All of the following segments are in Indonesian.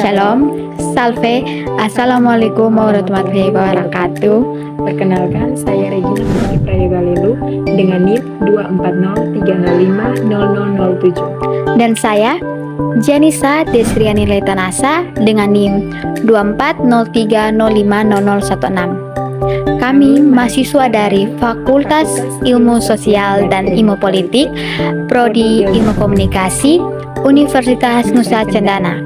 Shalom, Salve, Assalamualaikum warahmatullahi wabarakatuh. Perkenalkan, saya Regina Putri Prayoga Lelu dengan NIM 240305007. Dan saya, Janisa Desriani Letanasa dengan NIM 240305016. Kami mahasiswa dari Fakultas Ilmu Sosial dan Ilmu Politik, Prodi Ilmu Komunikasi, Universitas Nusa Cendana.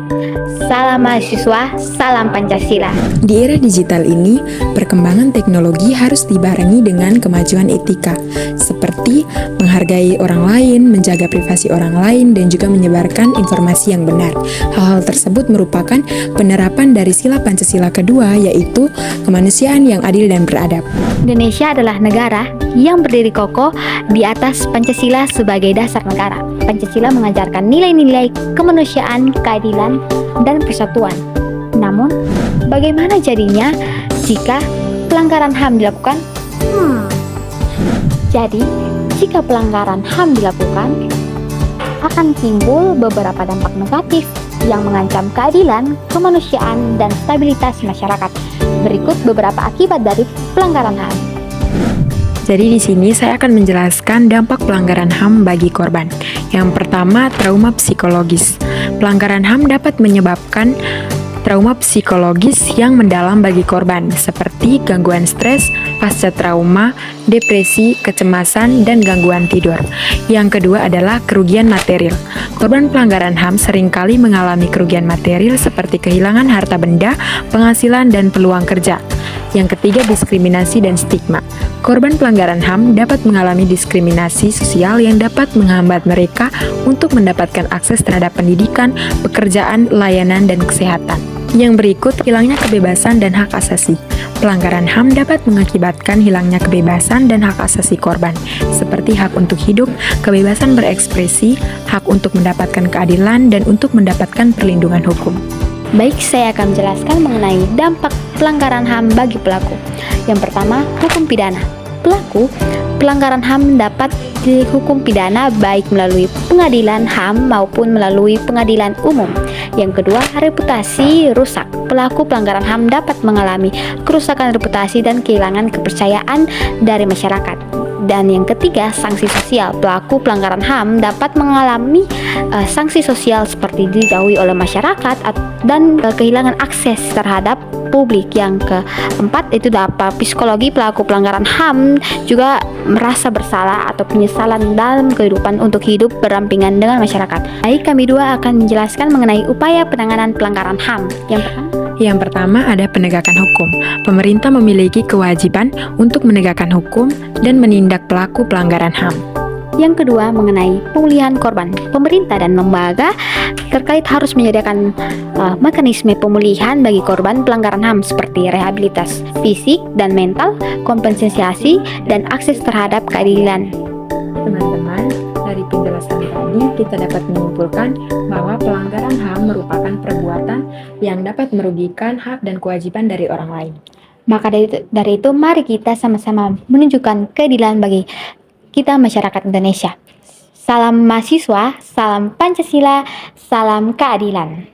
Salam mahasiswa, salam Pancasila. Di era digital ini, perkembangan teknologi harus dibarengi dengan kemajuan etika, seperti menghargai orang lain, menjaga privasi orang lain, dan juga menyebarkan informasi yang benar. Hal-hal tersebut merupakan penerapan dari sila Pancasila kedua, yaitu kemanusiaan yang adil dan beradab. Indonesia adalah negara yang berdiri kokoh di atas Pancasila sebagai dasar negara. Pancasila mengajarkan nilai-nilai kemanusiaan, keadilan, dan persatuan. Namun, bagaimana jadinya jika pelanggaran HAM dilakukan? Jadi, jika pelanggaran HAM dilakukan, akan timbul beberapa dampak negatif yang mengancam keadilan, kemanusiaan, dan stabilitas masyarakat. Berikut beberapa akibat dari pelanggaran HAM. Jadi di sini saya akan menjelaskan dampak pelanggaran HAM bagi korban. Yang pertama, trauma psikologis. Pelanggaran HAM dapat menyebabkan trauma psikologis yang mendalam bagi korban, seperti gangguan stres, pasca trauma, depresi, kecemasan, dan gangguan tidur. Yang kedua adalah kerugian material. Korban pelanggaran HAM seringkali mengalami kerugian material seperti kehilangan harta benda, penghasilan, dan peluang kerja. Yang ketiga, diskriminasi dan stigma. Korban pelanggaran HAM dapat mengalami diskriminasi sosial yang dapat menghambat mereka untuk mendapatkan akses terhadap pendidikan, pekerjaan, layanan, dan kesehatan. Yang berikut, hilangnya kebebasan dan hak asasi. Pelanggaran HAM dapat mengakibatkan hilangnya kebebasan dan hak asasi korban, seperti hak untuk hidup, kebebasan berekspresi, hak untuk mendapatkan keadilan, dan untuk mendapatkan perlindungan hukum. Baik, saya akan menjelaskan mengenai dampak pelanggaran HAM bagi pelaku. Yang pertama, hukum pidana. Pelaku pelanggaran HAM dapat dihukum pidana baik melalui pengadilan HAM maupun melalui pengadilan umum. Yang kedua, reputasi rusak. Pelaku pelanggaran HAM dapat mengalami kerusakan reputasi dan kehilangan kepercayaan dari masyarakat. Dan yang ketiga, sanksi sosial. Pelaku pelanggaran HAM dapat mengalami sanksi sosial seperti dijauhi oleh masyarakat dan kehilangan akses terhadap publik. Yang keempat, itu dapat psikologi. Pelaku pelanggaran HAM juga merasa bersalah atau penyesalan dalam kehidupan untuk hidup berdampingan dengan masyarakat. Baik, kami dua akan menjelaskan mengenai upaya penanganan pelanggaran HAM. Yang pertama ada penegakan hukum. Pemerintah memiliki kewajiban untuk menegakkan hukum dan menindak pelaku pelanggaran HAM. Yang kedua, mengenai pemulihan korban. Pemerintah dan lembaga terkait harus menyediakan mekanisme pemulihan bagi korban pelanggaran HAM seperti rehabilitasi fisik dan mental, kompensasi, dan akses terhadap keadilan. Teman-teman, dari penjelasan tadi kita dapat menyimpulkan bahwa pelanggaran HAM merupakan perbuatan yang dapat merugikan hak dan kewajiban dari orang lain. Maka dari itu mari kita sama-sama menunjukkan keadilan bagi kita masyarakat Indonesia. Salam mahasiswa, salam Pancasila, salam keadilan.